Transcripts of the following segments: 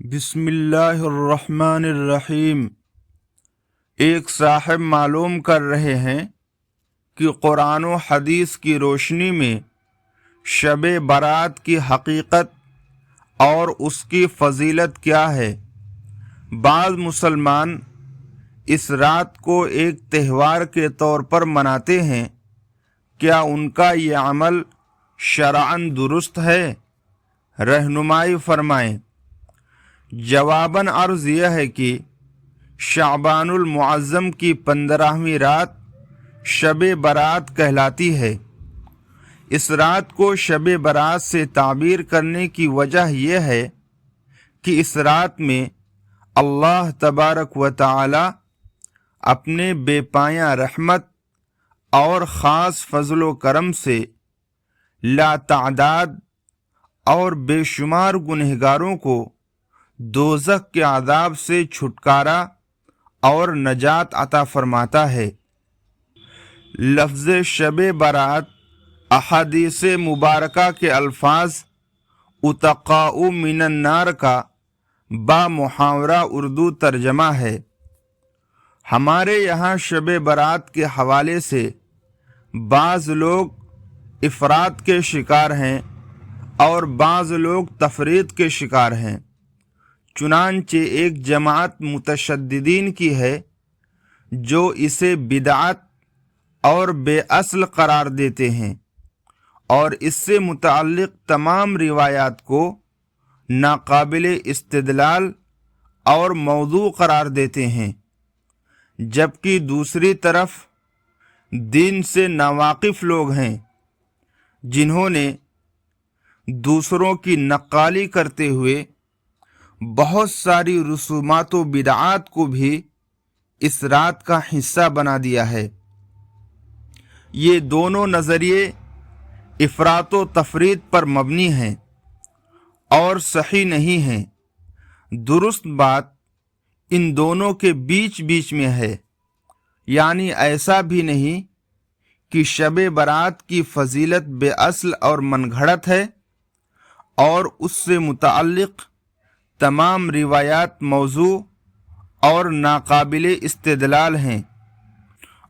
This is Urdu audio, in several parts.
بسم اللہ الرحمن الرحیم۔ ایک صاحب معلوم کر رہے ہیں کہ قرآن و حدیث کی روشنی میں شب برات کی حقیقت اور اس کی فضیلت کیا ہے۔ بعض مسلمان اس رات کو ایک تہوار کے طور پر مناتے ہیں، کیا ان کا یہ عمل شرعاً درست ہے؟ رہنمائی فرمائیں۔ جواباً عرض یہ ہے کہ شعبان المعظم کی 15ویں رات شب برات کہلاتی ہے۔ اس رات کو شب برات سے تعبیر کرنے کی وجہ یہ ہے کہ اس رات میں اللہ تبارک و تعالی اپنے بے پایاں رحمت اور خاص فضل و کرم سے لا تعداد اور بے شمار گنہگاروں کو دوزخ کے عذاب سے چھٹکارا اور نجات عطا فرماتا ہے۔ لفظ شب برات احادیث مبارکہ کے الفاظ اتقاء من النار کا با محاورہ اردو ترجمہ ہے۔ ہمارے یہاں شب برات کے حوالے سے بعض لوگ افراط کے شکار ہیں اور بعض لوگ تفریط کے شکار ہیں۔ چنانچہ ایک جماعت متشددین کی ہے جو اسے بدعت اور بے اصل قرار دیتے ہیں اور اس سے متعلق تمام روایات کو ناقابل استدلال اور موضوع قرار دیتے ہیں، جبکہ دوسری طرف دین سے ناواقف لوگ ہیں جنہوں نے دوسروں کی نقالی کرتے ہوئے بہت ساری رسومات و بدعات کو بھی اس رات کا حصہ بنا دیا ہے۔ یہ دونوں نظریے افراط و تفریط پر مبنی ہیں اور صحیح نہیں ہیں۔ درست بات ان دونوں کے بیچ میں ہے، یعنی ایسا بھی نہیں کہ شب برات کی فضیلت بے اصل اور من گھڑت ہے اور اس سے متعلق تمام روایات موضوع اور ناقابل استدلال ہیں،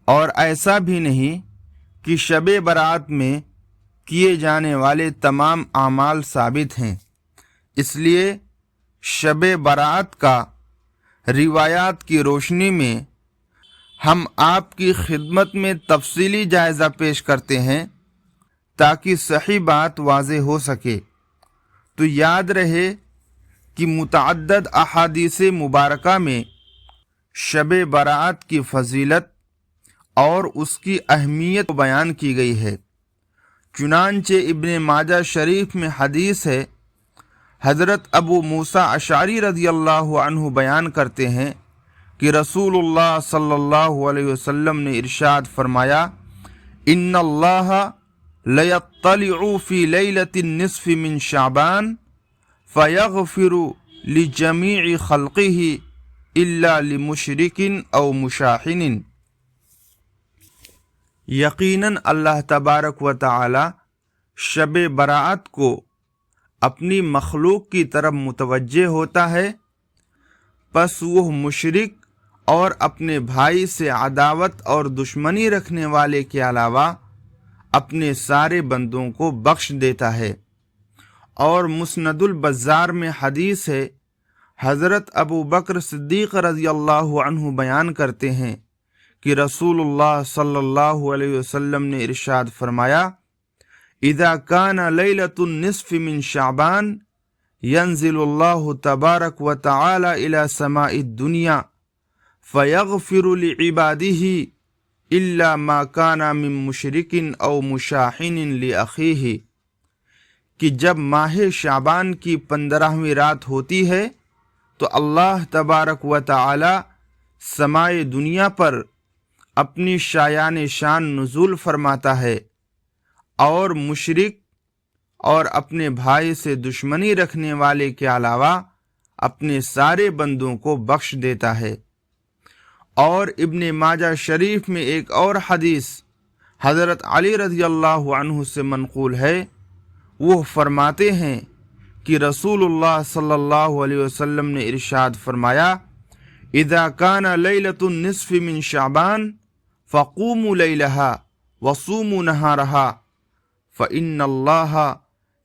اور ایسا بھی نہیں کہ شب برات میں کیے جانے والے تمام اعمال ثابت ہیں۔ اس لیے شب برات کا روایات کی روشنی میں ہم آپ کی خدمت میں تفصیلی جائزہ پیش کرتے ہیں تاکہ صحیح بات واضح ہو سکے۔ تو یاد رہے کہ متعدد احادیث مبارکہ میں شب برات کی فضیلت اور اس کی اہمیت بیان کی گئی ہے۔ چنانچہ ابن ماجہ شریف میں حدیث ہے، حضرت ابو موسیٰ اشعری رضی اللہ عنہ بیان کرتے ہیں کہ رسول اللہ صلی اللہ علیہ وسلم نے ارشاد فرمایا، ان اللہ لیطلع فی لیلۃ النصف من شعبان فیغفر لجمیع خلقہ الا لمشرک او مشاحن۔ یقیناً اللہ تبارک و تعالی شب برات کو اپنی مخلوق کی طرف متوجہ ہوتا ہے، پس وہ مشرک اور اپنے بھائی سے عداوت اور دشمنی رکھنے والے کے علاوہ اپنے سارے بندوں کو بخش دیتا ہے۔ اور مسند البزار میں حدیث ہے، حضرت ابو بکر صدیق رضی اللہ عنہ بیان کرتے ہیں کہ رسول اللہ صلی اللہ علیہ وسلم نے ارشاد فرمایا، اذا کان لیلۃ النصف من شعبان ینزل اللہ تبارک و تعالی الى سماء الدنیا فیغفر لعبادہ الا ما کان من مشرک او مشاحن لاخیہ، کہ جب ماہ شعبان کی 15ویں رات ہوتی ہے تو اللہ تبارک و تعالی سمائے دنیا پر اپنی شایان شان نزول فرماتا ہے اور مشرک اور اپنے بھائی سے دشمنی رکھنے والے کے علاوہ اپنے سارے بندوں کو بخش دیتا ہے۔ اور ابن ماجہ شریف میں ایک اور حدیث حضرت علی رضی اللہ عنہ سے منقول ہے، وہ فرماتے ہیں کہ رسول اللہ صلی اللہ علیہ وسلم نے ارشاد فرمایا اذا کان لیلۃ النصف من شعبان فقوموا لیلہا وصوموا نہارہا فإن اللہ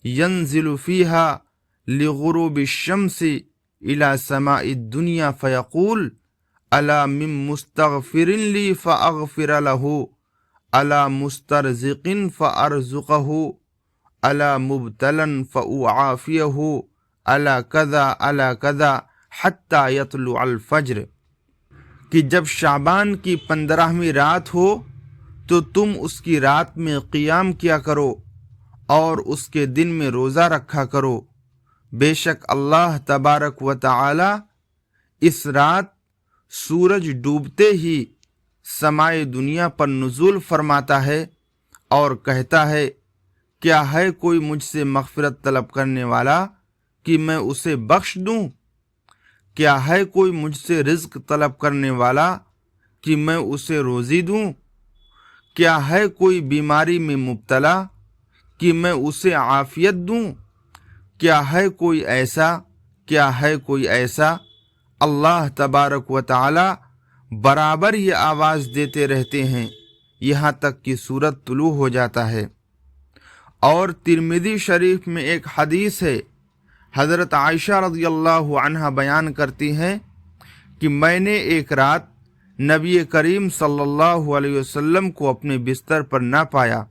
ينزل فيها لغروب الشمس إلى سماء الدنيا فيقول ألا من مستغفر لي فأغفر له ألا مسترزق فأرزقه ألا مبتلا فأعافيه ألا كذا ألا كذا حتى يطلع الفجر کہ جب شعبان کی 15ویں رات ہو تو تم اس کی رات میں قیام کیا کرو اور اس کے دن میں روزہ رکھا کرو، بے شک اللہ تبارک و تعالی اس رات سورج ڈوبتے ہی سمائے دنیا پر نزول فرماتا ہے اور کہتا ہے کیا ہے کوئی مجھ سے مغفرت طلب کرنے والا کہ میں اسے بخش دوں؟ کیا ہے کوئی مجھ سے رزق طلب کرنے والا کہ میں اسے روزی دوں؟ کیا ہے کوئی بیماری میں مبتلا کہ میں اسے عافیت دوں؟ کیا ہے کوئی ایسا اللہ تبارک و تعالی برابر یہ آواز دیتے رہتے ہیں یہاں تک کہ سورج طلوع ہو جاتا ہے۔ اور ترمذی شریف میں ایک حدیث ہے، حضرت عائشہ رضی اللہ عنہا بیان کرتی ہیں کہ میں نے ایک رات نبی کریم صلی اللہ علیہ وسلم کو اپنے بستر پر نہ پایا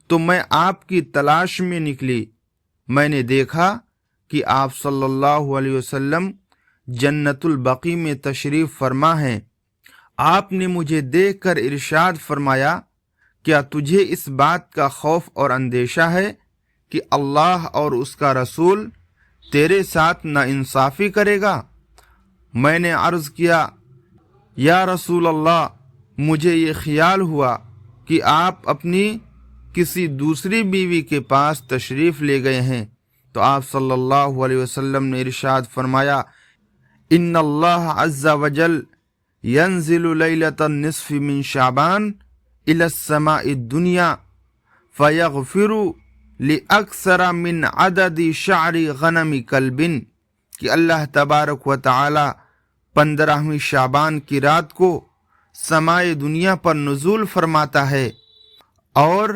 تو میں آپ کی تلاش میں نکلی۔ میں نے دیکھا کہ آپ صلی اللہ علیہ وسلم جنت البقیع میں تشریف فرما ہیں۔ آپ نے مجھے دیکھ کر ارشاد فرمایا کیا تجھے اس بات کا خوف اور اندیشہ ہے کہ اللہ اور اس کا رسول تیرے ساتھ ناانصافی کرے گا؟ میں نے عرض کیا یا رسول اللہ، مجھے یہ خیال ہوا کہ آپ اپنی کسی دوسری بیوی کے پاس تشریف لے گئے ہیں، تو آپ صلی اللہ علیہ وسلم نے ارشاد فرمایا ان اللہ عز وجل ينزل لیلۃ النصف من شعبان الى السماء الدنیا فیغفر لأکثر من عدد شعر غنم کلب، کہ اللہ تبارک و تعالی 15ویں شعبان کی رات کو سمائے دنیا پر نزول فرماتا ہے اور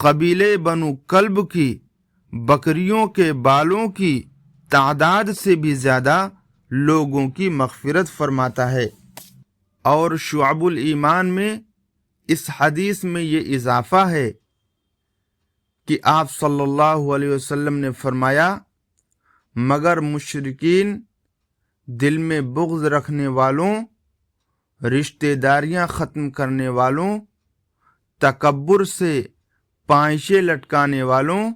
قبیلے بنو کلب کی بکریوں کے بالوں کی تعداد سے بھی زیادہ لوگوں کی مغفرت فرماتا ہے۔ اور شعب الایمان میں اس حدیث میں یہ اضافہ ہے کہ آپ صلی اللہ علیہ وسلم نے فرمایا مگر مشرکین، دل میں بغض رکھنے والوں، رشتہ داریاں ختم کرنے والوں، تکبر سے پائچے لٹکانے والوں،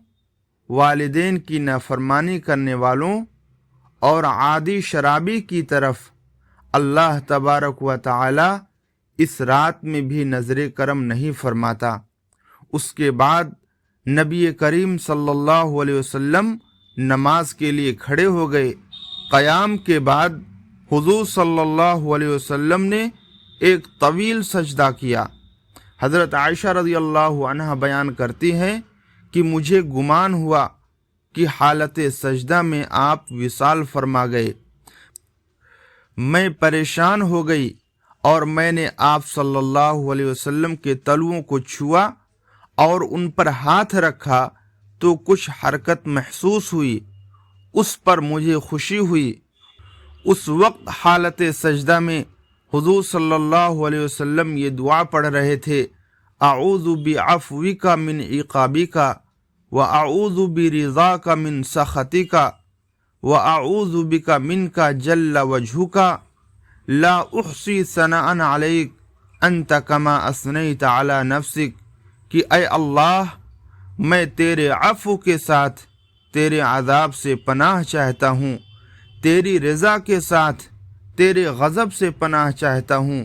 والدین کی نافرمانی کرنے والوں اور عادی شرابی کی طرف اللہ تبارک و تعالی اس رات میں بھی نظر کرم نہیں فرماتا۔ اس کے بعد نبی کریم صلی اللہ علیہ وسلم نماز کے لیے کھڑے ہو گئے۔ قیام کے بعد حضور صلی اللہ علیہ وسلم نے ایک طویل سجدہ کیا۔ حضرت عائشہ رضی اللہ عنہا بیان کرتی ہیں کہ مجھے گمان ہوا کہ حالت سجدہ میں آپ وصال فرما گئے۔ میں پریشان ہو گئی اور میں نے آپ صلی اللہ علیہ وسلم کے تلوؤں کو چھوا اور ان پر ہاتھ رکھا تو کچھ حرکت محسوس ہوئی، اس پر مجھے خوشی ہوئی۔ اس وقت حالت سجدہ میں حضور صلی اللہ علیہ وسلم یہ دعا پڑھ رہے تھے اعوذ بعفوک من عقابک واعوذ برضاک من سخطک واعوذ بک منک جل وجہک لا احصی ثناء علیک انت کما اثنیت علی نفسک، کہ اے اللہ میں تیرے عفو کے ساتھ تیرے عذاب سے پناہ چاہتا ہوں، تیری رضا کے ساتھ تیرے غضب سے پناہ چاہتا ہوں،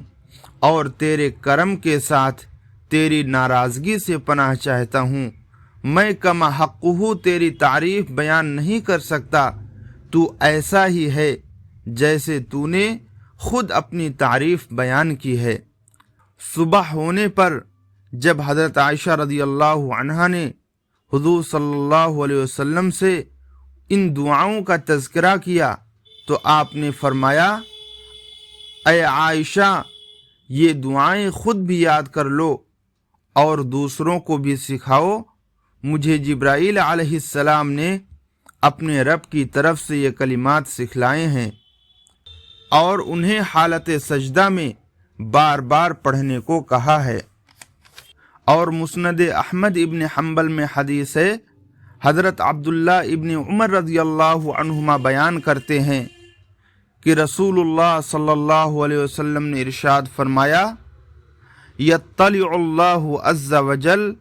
اور تیرے کرم کے ساتھ تیری ناراضگی سے پناہ چاہتا ہوں۔ میں کما حقہ تیری تعریف بیان نہیں کر سکتا، تو ایسا ہی ہے جیسے تو نے خود اپنی تعریف بیان کی ہے۔ صبح ہونے پر جب حضرت عائشہ رضی اللہ عنہا نے حضور صلی اللہ علیہ وسلم سے ان دعاؤں کا تذکرہ کیا تو آپ نے فرمایا، اے عائشہ، یہ دعائیں خود بھی یاد کر لو اور دوسروں کو بھی سکھاؤ۔ مجھے جبرائیل علیہ السلام نے اپنے رب کی طرف سے یہ کلمات سکھلائے ہیں اور انہیں حالت سجدہ میں بار بار پڑھنے کو کہا ہے۔ اور مسند احمد ابن حنبل میں حدیث ہے، حضرت عبداللہ ابن عمر رضی اللہ عنہما بیان کرتے ہیں کہ رسول اللہ صلی اللہ علیہ وسلم نے ارشاد فرمایا، یطلع اللہ عز وجل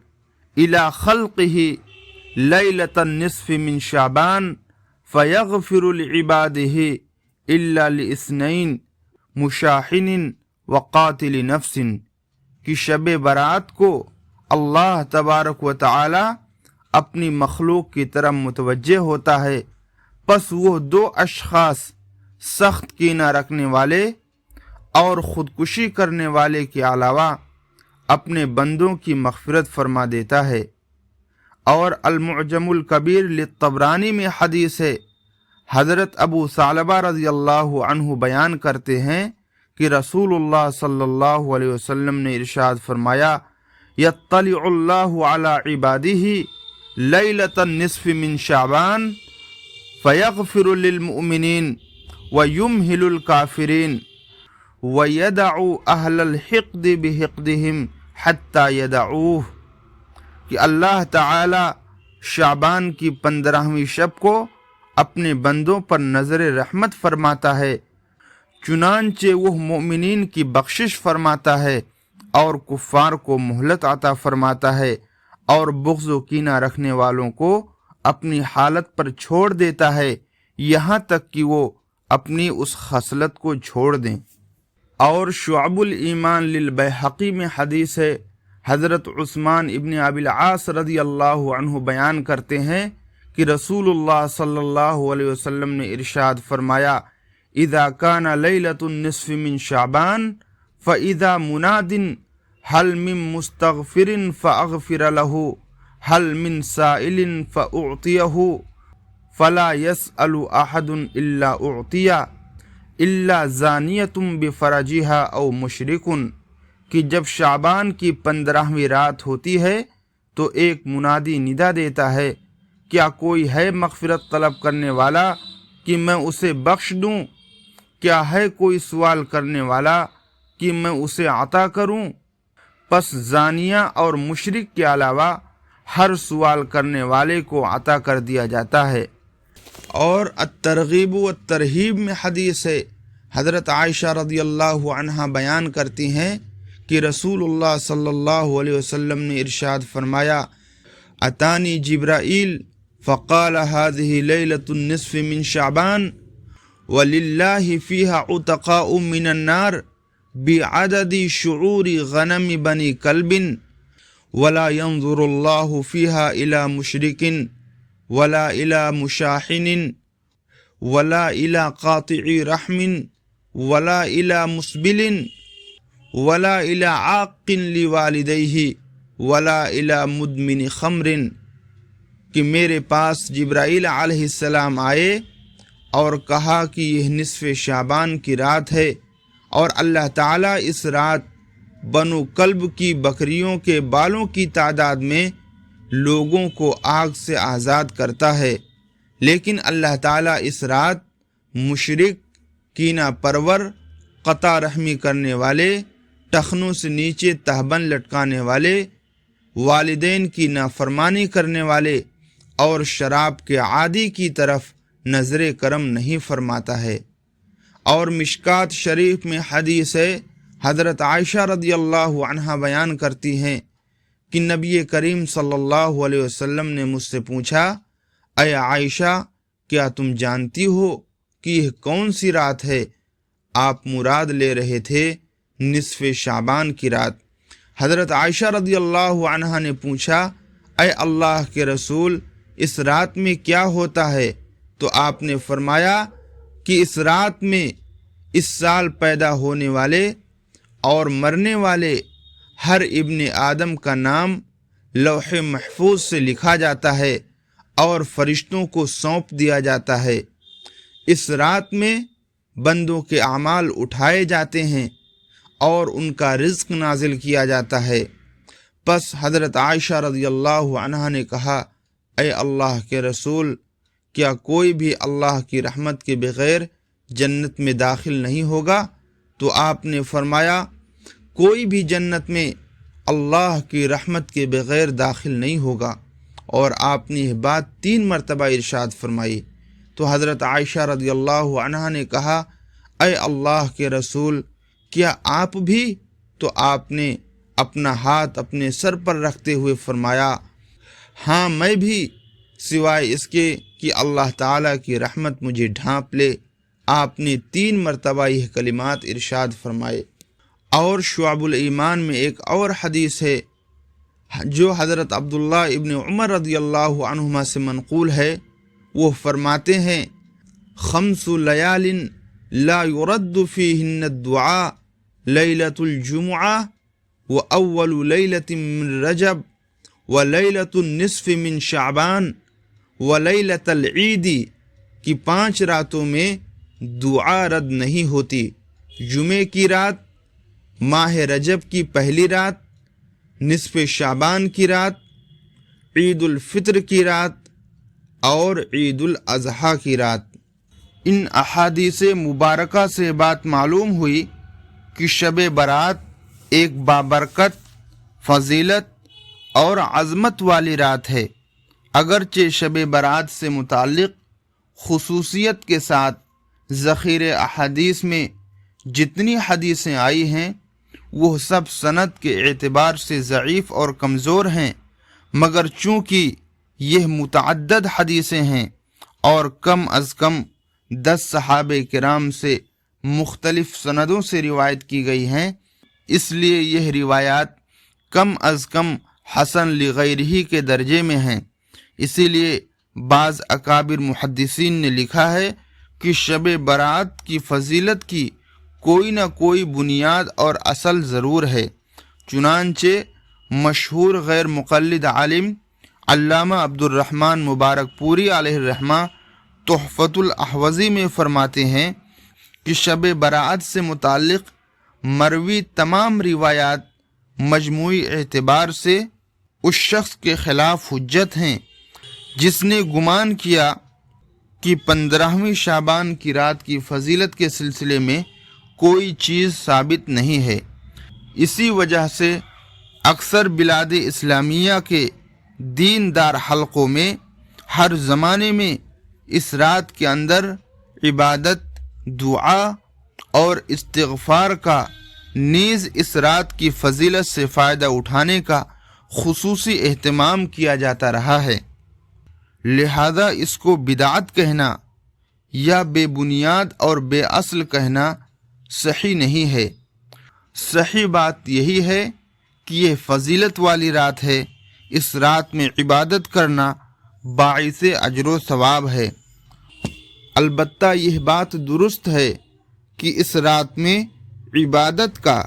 الی خلقہ لیلۃ النصف من شعبان فیغفر لعبادہ الا لاثنین مشاحن وقاتل نفس، کہ شب برات کو اللہ تبارک و تعالی اپنی مخلوق کی طرف متوجہ ہوتا ہے، پس وہ دو اشخاص سخت کینہ رکھنے والے اور خودکشی کرنے والے کے علاوہ اپنے بندوں کی مغفرت فرما دیتا ہے۔ اور المعجم الکبیر للطبرانی میں حدیث ہے، حضرت ابو ثعلبہ رضی اللہ عنہ بیان کرتے ہیں کہ رسول اللہ صلی اللہ علیہ وسلم نے ارشاد فرمایا، یطلع اللہ علی عبادہ لیلۃ النصف من شعبان فیغفر للمؤمنین ویمہل الکافرین ویدع اہل الحقد بحقدہم حتی یدعوہ، کہ اللہ تعالی شعبان کی 15ویں شب کو اپنے بندوں پر نظر رحمت فرماتا ہے، چنانچہ وہ مومنین کی بخشش فرماتا ہے اور کفار کو مہلت عطا فرماتا ہے اور بغض و کینہ رکھنے والوں کو اپنی حالت پر چھوڑ دیتا ہے یہاں تک کہ وہ اپنی اس خصلت کو چھوڑ دیں۔ اور شعب الایمان للبیہقی میں حدیث ہے، حضرت عثمان ابن ابی العاص رضی اللہ عنہ بیان کرتے ہیں کہ رسول اللہ صلی اللہ علیہ وسلم نے ارشاد فرمایا، اذا کان لیلۃ النصف من شعبان فاذا مناد هل من مستغفر فاغفر له هل من سائل فاعطيه فلا يسأل احد الا اعطيه الا زانیۃ بفرجها او مشرک، کہ جب شعبان کی 15ویں رات ہوتی ہے تو ایک منادی ندا دیتا ہے، کیا کوئی ہے مغفرت طلب کرنے والا کہ میں اسے بخش دوں؟ کیا ہے کوئی سوال کرنے والا کہ میں اسے عطا کروں؟ پس زانیہ اور مشرک کے علاوہ ہر سوال کرنے والے کو عطا کر دیا جاتا ہے۔ اور الترغیب والترہیب میں حدیث ہے، حضرت عائشہ رضی اللہ عنہا بیان کرتی ہیں کہ رسول اللہ صلی اللہ علیہ وسلم نے ارشاد فرمایا، اتانی جبرائیل فقال هذه لیلۃ النصف من شعبان وللہ فیہا عتقاء من النار بعدد شعور غنم بنی کلب ولا ينظر اللہ فیہا الی مشرک ولا الی مشاحن ولا الی قاطع رحم ولا الی مسبل ولا الی عاق لوالدیہ ولا الی مدمن خمر، کہ میرے پاس جبرائیل علیہ السلام آئے اور کہا کہ یہ نصف شعبان کی رات ہے اور اللہ تعالیٰ اس رات بنو کلب کی بکریوں کے بالوں کی تعداد میں لوگوں کو آگ سے آزاد کرتا ہے، لیکن اللہ تعالیٰ اس رات مشرک، کینہ پرور، قطع رحمی کرنے والے، ٹخنوں سے نیچے تہبند لٹکانے والے، والدین کی نافرمانی کرنے والے اور شراب کے عادی کی طرف نظر کرم نہیں فرماتا ہے۔ اور مشکات شریف میں حدیث ہے، حضرت عائشہ رضی اللہ عنہا بیان کرتی ہیں کہ نبی کریم صلی اللہ علیہ وسلم نے مجھ سے پوچھا، اے عائشہ، کیا تم جانتی ہو کہ یہ کون سی رات ہے؟ آپ مراد لے رہے تھے نصف شعبان کی رات۔ حضرت عائشہ رضی اللہ عنہا نے پوچھا، اے اللہ کے رسول، اس رات میں کیا ہوتا ہے؟ تو آپ نے فرمایا کہ اس رات میں اس سال پیدا ہونے والے اور مرنے والے ہر ابن آدم کا نام لوح محفوظ سے لکھا جاتا ہے اور فرشتوں کو سونپ دیا جاتا ہے۔ اس رات میں بندوں کے اعمال اٹھائے جاتے ہیں اور ان کا رزق نازل کیا جاتا ہے۔ پس حضرت عائشہ رضی اللہ عنہا نے کہا، اے اللہ کے رسول، کیا کوئی بھی اللہ کی رحمت کے بغیر جنت میں داخل نہیں ہوگا؟ تو آپ نے فرمایا، کوئی بھی جنت میں اللہ کی رحمت کے بغیر داخل نہیں ہوگا، اور آپ نے یہ بات 3 مرتبہ ارشاد فرمائی۔ تو حضرت عائشہ رضی اللہ عنہا نے کہا، اے اللہ کے رسول، کیا آپ بھی؟ تو آپ نے اپنا ہاتھ اپنے سر پر رکھتے ہوئے فرمایا، ہاں میں بھی، سوائے اس کے کہ اللہ تعالیٰ کی رحمت مجھے ڈھانپ لے۔ آپ نے 3 مرتبہ یہ کلمات ارشاد فرمائے۔ اور شعب الایمان میں ایک اور حدیث ہے جو حضرت عبداللہ ابن عمر رضی اللہ عنہما سے منقول ہے۔ وہ فرماتے ہیں، 5 لیال لا يرد فیہن الدعاء، لیلۃ الجمعہ وأول لیلۃ من رجب ولیلۃ النصف من شعبان ولیلۃ العید، کی 5 راتوں میں دعا رد نہیں ہوتی۔ جمعے کی رات، ماہ رجب کی پہلی رات، نصف شعبان کی رات، عید الفطر کی رات اور عید الاضحیٰ کی رات۔ ان احادیث مبارکہ سے بات معلوم ہوئی کہ شب برات ایک بابرکت، فضیلت اور عظمت والی رات ہے۔ اگرچہ شب برات سے متعلق خصوصیت کے ساتھ ذخیرہ احادیث میں جتنی حدیثیں آئی ہیں وہ سب سند کے اعتبار سے ضعیف اور کمزور ہیں، مگر چونکہ یہ متعدد حدیثیں ہیں اور کم از کم 10 صحابہ کرام سے مختلف سندوں سے روایت کی گئی ہیں، اس لیے یہ روایات کم از کم حسن لغیرہ کے درجے میں ہیں۔ اسی لیے بعض اکابر محدثین نے لکھا ہے کہ شب برات کی فضیلت کی کوئی نہ کوئی بنیاد اور اصل ضرور ہے۔ چنانچہ مشہور غیر مقلد عالم علامہ عبدالرحمن مبارک پوری علیہ الرحمہ تحفۃ الاحوذی میں فرماتے ہیں کہ شب برات سے متعلق مروی تمام روایات مجموعی اعتبار سے اس شخص کے خلاف حجت ہیں جس نے گمان کیا کہ 15ویں شعبان کی رات کی فضیلت کے سلسلے میں کوئی چیز ثابت نہیں ہے۔ اسی وجہ سے اکثر بلاد اسلامیہ کے دیندار حلقوں میں ہر زمانے میں اس رات کے اندر عبادت، دعا اور استغفار کا، نیز اس رات کی فضیلت سے فائدہ اٹھانے کا خصوصی اہتمام کیا جاتا رہا ہے۔ لہذا اس کو بدعت کہنا یا بے بنیاد اور بے اصل کہنا صحیح نہیں ہے۔ صحیح بات یہی ہے کہ یہ فضیلت والی رات ہے۔ اس رات میں عبادت کرنا باعث اجر و ثواب ہے۔ البتہ یہ بات درست ہے کہ اس رات میں عبادت کا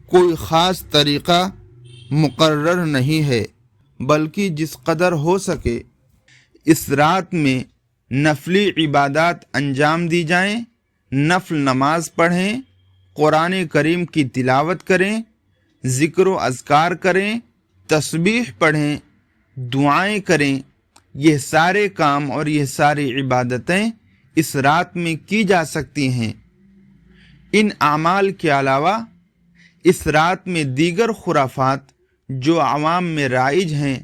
کوئی خاص طریقہ مقرر نہیں ہے، بلکہ جس قدر ہو سکے اس رات میں نفلی عبادات انجام دی جائیں، نفل نماز پڑھیں، قرآن کریم کی تلاوت کریں، ذکر و اذکار کریں، تسبیح پڑھیں، دعائیں کریں۔ یہ سارے کام اور یہ ساری عبادتیں اس رات میں کی جا سکتی ہیں۔ ان اعمال کے علاوہ اس رات میں دیگر خرافات جو عوام میں رائج ہیں،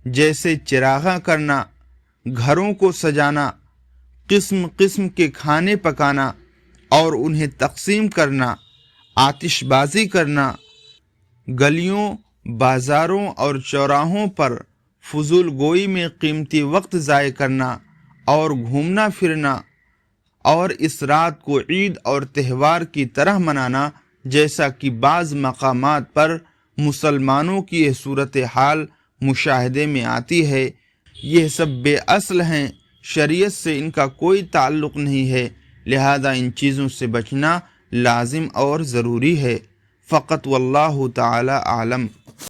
جیسے چراغاں کرنا، گھروں کو سجانا، قسم قسم کے کھانے پکانا اور انہیں تقسیم کرنا، آتش بازی کرنا، گلیوں، بازاروں اور چوراہوں پر فضول گوئی میں قیمتی وقت ضائع کرنا اور گھومنا پھرنا، اور اس رات کو عید اور تہوار کی طرح منانا، جیسا کہ بعض مقامات پر مسلمانوں کی یہ صورتحال مشاہدے میں آتی ہے، یہ سب بے اصل ہیں، شریعت سے ان کا کوئی تعلق نہیں ہے۔ لہذا ان چیزوں سے بچنا لازم اور ضروری ہے۔ فقط واللہ تعالی عالم۔